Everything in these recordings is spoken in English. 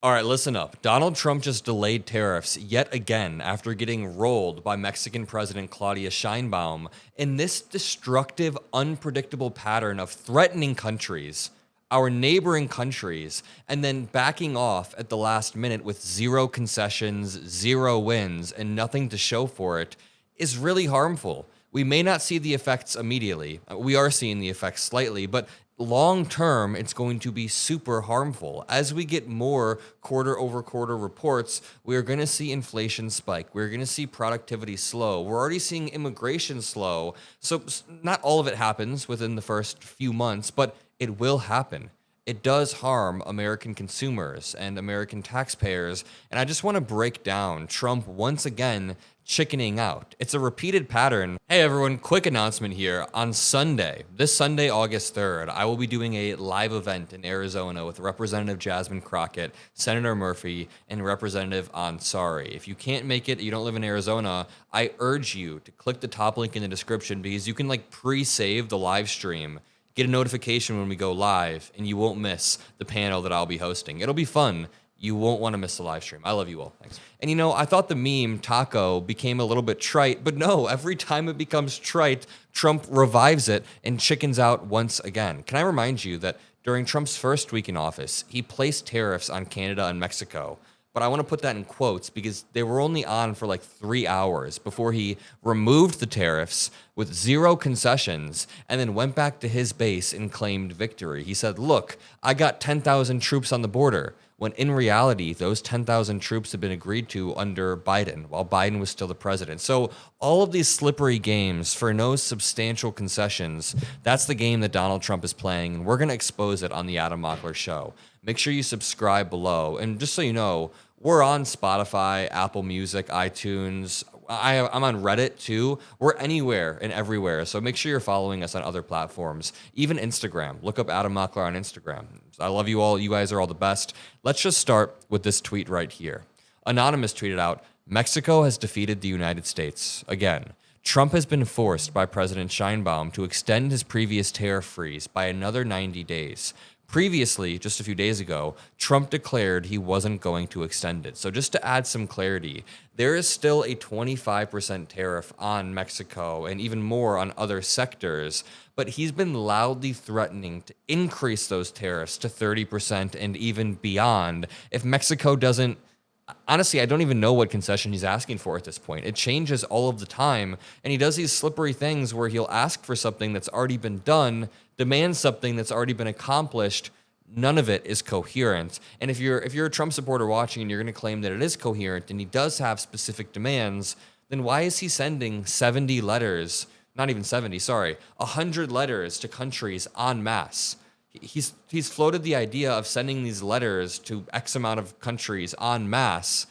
All right, listen up. Donald Trump just delayed tariffs yet again after getting rolled by Mexican President Claudia Sheinbaum in this destructive, unpredictable pattern of threatening countries, our neighboring countries, and then backing off at the last minute with zero concessions, zero wins, and nothing to show for it is really harmful. We may not see the effects immediately. We are seeing the effects slightly, but long term, it's going to be super harmful. As we get more quarter over quarter reports, we're going to see inflation spike. We're going to see productivity slow. We're already seeing immigration slow. So not all of it happens within the first few months, but it will happen. It does harm American consumers and American taxpayers. And I just want to break down Trump once again chickening out. It's a repeated pattern. Hey everyone, quick announcement here. On Sunday, this Sunday, August 3rd, I will be doing a live event in Arizona with Representative Jasmine Crockett, Senator Murphy, and Representative Ansari. If you can't make it, you don't live in Arizona, I urge you to click the top link in the description because you can pre-save the live stream, get a notification when we go live, and you won't miss the panel that I'll be hosting. It'll be fun. You won't want to miss the live stream. I love you all. Thanks. And I thought the meme taco became a little bit trite, but no, every time it becomes trite, Trump revives it and chickens out once again. Can I remind you that during Trump's first week in office, he placed tariffs on Canada and Mexico. But I want to put that in quotes because they were only on for 3 hours before he removed the tariffs with zero concessions and then went back to his base and claimed victory. He said, look, I got 10,000 troops on the border, when in reality, those 10,000 troops had been agreed to under Biden while Biden was still the president. So all of these slippery games for no substantial concessions, that's the game that Donald Trump is playing, and we're going to expose it on the Adam Mockler Show. Make sure you subscribe below. And just so you know, we're on Spotify, Apple Music, iTunes. I'm on Reddit too. We're anywhere and everywhere. So make sure you're following us on other platforms, even Instagram. Look up Adam Mockler on Instagram. I love you all. You guys are all the best. Let's just start with this tweet right here. Anonymous tweeted out, Mexico has defeated the United States. Again, Trump has been forced by President Sheinbaum to extend his previous tariff freeze by another 90 days. Previously, just a few days ago, Trump declared he wasn't going to extend it. So just to add some clarity, there is still a 25% tariff on Mexico and even more on other sectors, but he's been loudly threatening to increase those tariffs to 30% and even beyond if Mexico doesn't. Honestly, I don't even know what concession he's asking for at this point. It changes all of the time, and he does these slippery things where he'll ask for something that's already been done, demand something that's already been accomplished. None of it is coherent. And if you're a Trump supporter watching and you're going to claim that it is coherent and he does have specific demands, then why is he sending 70 letters, not even 70, sorry, 100 letters to countries en masse? He's floated the idea of sending these letters to X amount of countries en masse.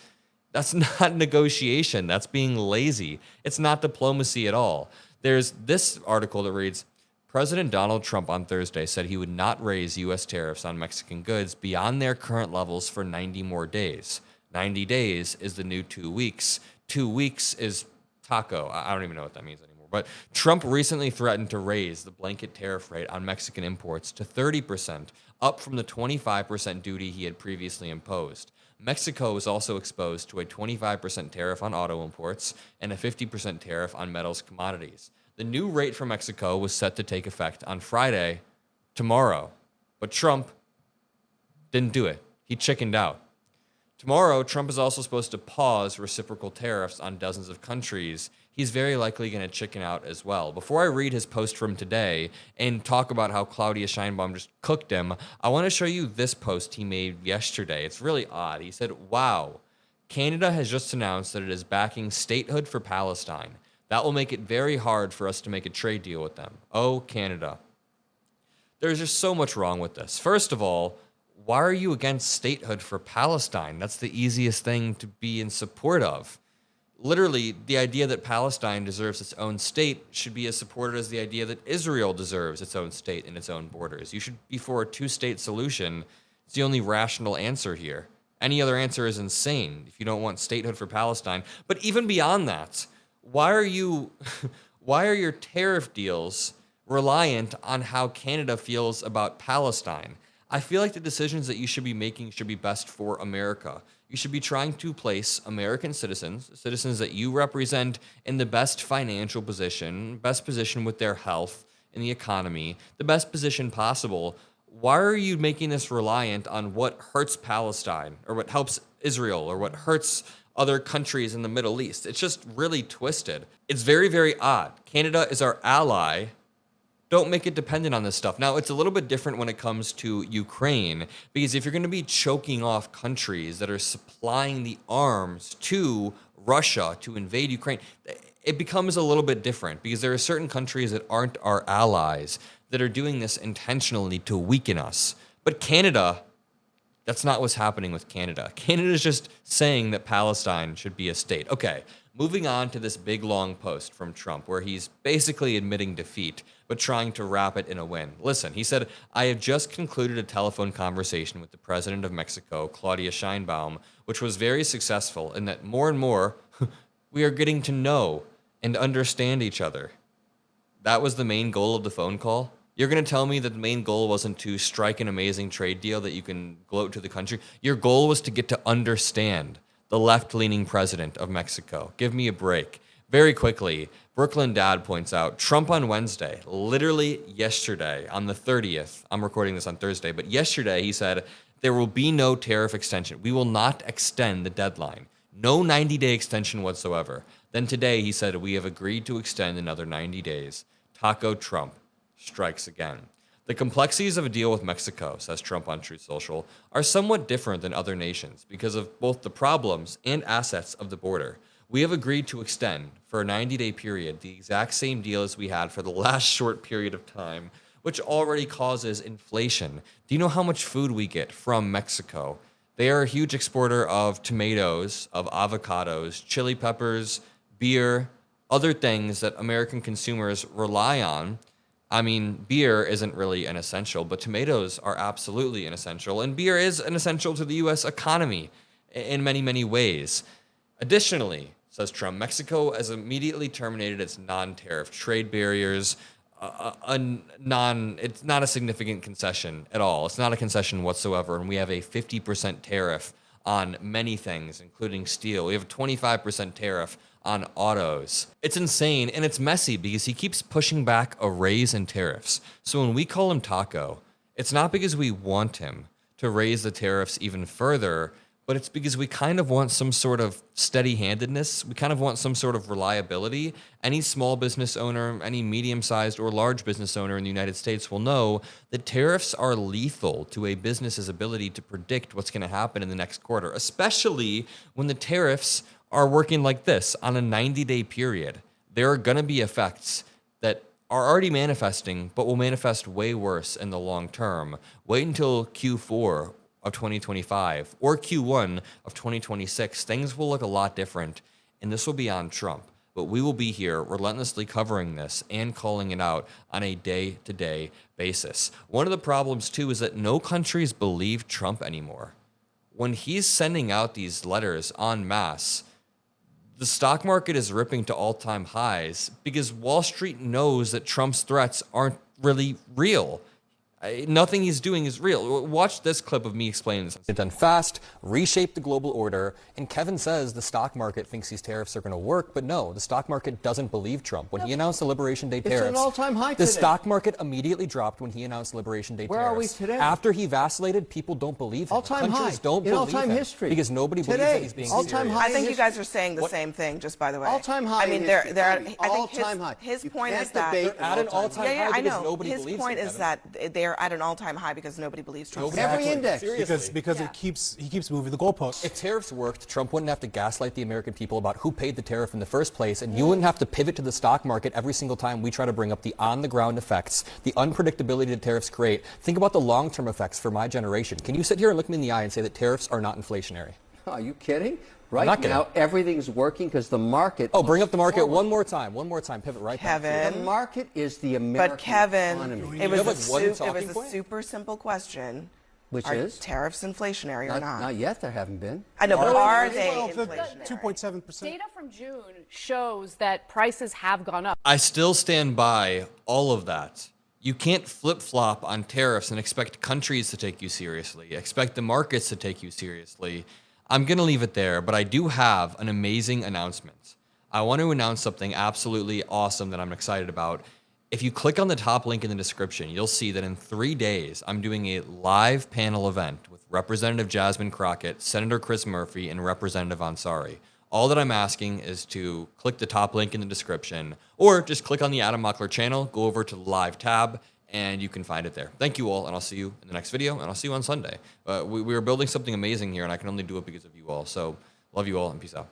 That's not negotiation. That's being lazy. It's not diplomacy at all. There's this article that reads, President Donald Trump on Thursday said he would not raise U.S. tariffs on Mexican goods beyond their current levels for 90 more days. 90 days is the new 2 weeks. 2 weeks is taco. I don't even know what that means anymore. But Trump recently threatened to raise the blanket tariff rate on Mexican imports to 30%, up from the 25% duty he had previously imposed. Mexico was also exposed to a 25% tariff on auto imports and a 50% tariff on metals commodities. The new rate for Mexico was set to take effect on Friday, tomorrow. But Trump didn't do it. He chickened out. Tomorrow, Trump is also supposed to pause reciprocal tariffs on dozens of countries. He's very likely going to chicken out as well. Before I read his post from today and talk about how Claudia Sheinbaum just cooked him, I want to show you this post he made yesterday. It's really odd. He said, wow, Canada has just announced that it is backing statehood for Palestine. That will make it very hard for us to make a trade deal with them. Oh, Canada. There's just so much wrong with this. First of all, why are you against statehood for Palestine? That's the easiest thing to be in support of. Literally, the idea that Palestine deserves its own state should be as supported as the idea that Israel deserves its own state and its own borders. You should be for a two-state solution. It's the only rational answer here. Any other answer is insane if you don't want statehood for Palestine. But even beyond that, why are your tariff deals reliant on how Canada feels about Palestine? I feel like the decisions that you should be making should be best for America. You should be trying to place American citizens that you represent, in the best financial position, best position with their health in the economy, the best position possible. Why are you making this reliant on what hurts Palestine or what helps Israel or what hurts other countries in the Middle East? It's just really twisted. It's very, very odd. Canada is our ally. Don't make it dependent on this stuff. Now, it's a little bit different when it comes to Ukraine, because if you're going to be choking off countries that are supplying the arms to Russia to invade Ukraine, it becomes a little bit different, because there are certain countries that aren't our allies that are doing this intentionally to weaken us. But Canada, that's not what's happening with Canada. Canada is just saying that Palestine should be a state. Okay, moving on to this big long post from Trump where he's basically admitting defeat, but trying to wrap it in a win. Listen, he said, I have just concluded a telephone conversation with the president of Mexico, Claudia Sheinbaum, which was very successful in that more and more we are getting to know and understand each other. That was the main goal of the phone call? You're going to tell me that the main goal wasn't to strike an amazing trade deal that you can gloat to the country? Your goal was to get to understand the left-leaning president of Mexico. Give me a break. Very quickly, Brooklyn Dad points out, Trump on Wednesday, literally yesterday, on the 30th, I'm recording this on Thursday, but yesterday he said, there will be no tariff extension. We will not extend the deadline. No 90-day extension whatsoever. Then today he said, we have agreed to extend another 90 days. Taco Trump strikes again. The complexities of a deal with Mexico, says Trump on Truth Social, are somewhat different than other nations because of both the problems and assets of the border. We have agreed to extend, for a 90-day period, the exact same deal as we had for the last short period of time, which already causes inflation. Do you know how much food we get from Mexico? They are a huge exporter of tomatoes, of avocados, chili peppers, beer, other things that American consumers rely on. I mean, beer isn't really an essential, but tomatoes are absolutely an essential, and beer is an essential to the U.S. economy in many, many ways. Additionally, says Trump, Mexico has immediately terminated its non-tariff trade barriers. It's not a significant concession at all. It's not a concession whatsoever, and we have a 50% tariff on many things, including steel. We have a 25% tariff on autos. It's insane, and it's messy because he keeps pushing back a raise in tariffs. So when we call him Taco, it's not because we want him to raise the tariffs even further, but it's because we kind of want some sort of steady-handedness. We kind of want some sort of reliability. Any small business owner, any medium-sized or large business owner in the United States will know that tariffs are lethal to a business's ability to predict what's going to happen in the next quarter, especially when the tariffs are working like this on a 90-day period. There are going to be effects that are already manifesting, but will manifest way worse in the long term. Wait until Q4 of 2025 or Q1 of 2026. Things will look a lot different, and this will be on Trump. But we will be here relentlessly covering this and calling it out on a day-to-day basis. One of the problems, too, is that no countries believe Trump anymore. When he's sending out these letters en masse, the stock market is ripping to all-time highs because Wall Street knows that Trump's threats aren't really real. Nothing he's doing is real. Watch this clip of me explaining this. It's done fast, reshape the global order, and Kevin says the stock market thinks these tariffs are going to work, but no, the stock market doesn't believe Trump. When he announced the Liberation Day tariffs, it's an all-time high today. The stock market immediately dropped when he announced Liberation Day Where tariffs. are we today? After he vacillated, people don't believe him. All-time high. Countries don't in believe all-time him history. because nobody believes Today, that he's being all-time serious. high. I think you guys are saying the same thing, just by the way. All-time high. I mean, I think all-time high. his You point can't is that debate at an all-time high I because know. nobody His believes point him, is Kevin. that they're at an all-time high because nobody believes Trump. Every index. Seriously. Because he keeps moving the goalposts. If tariffs worked, Trump wouldn't have to gaslight the American people about who paid the tariff in the first place, and you wouldn't have to pivot to the stock market every single time we try to bring up the on-the-ground effects, the unpredictability that tariffs create. Think about the long-term effects for my generation. Can you sit here and look me in the eye and say that tariffs are not inflationary? Are you kidding? I'm Right not now, kidding. everything's working because the market. Oh, bring up the market one more time. One more time. Pivot right back. The market is the American But Kevin, economy. it was, have, like, one it talking was a point? super simple question. Which Are is? tariffs inflationary or not? Not yet, there haven't been. I know, but are they Well, the inflationary? 2.7%. Data from June shows that prices have gone up. I still stand by all of that. You can't flip-flop on tariffs and expect countries to take you seriously, expect the markets to take you seriously. I'm going to leave it there, but I do have an amazing announcement. I want to announce something absolutely awesome that I'm excited about. If you click on the top link in the description, you'll see that in 3 days, I'm doing a live panel event with Representative Jasmine Crockett, Senator Chris Murphy, and Representative Ansari. All that I'm asking is to click the top link in the description, or just click on the Adam Mockler channel, go over to the live tab, and you can find it there. Thank you all, and I'll see you in the next video, and I'll see you on Sunday. We are building something amazing here, and I can only do it because of you all. So love you all, and peace out.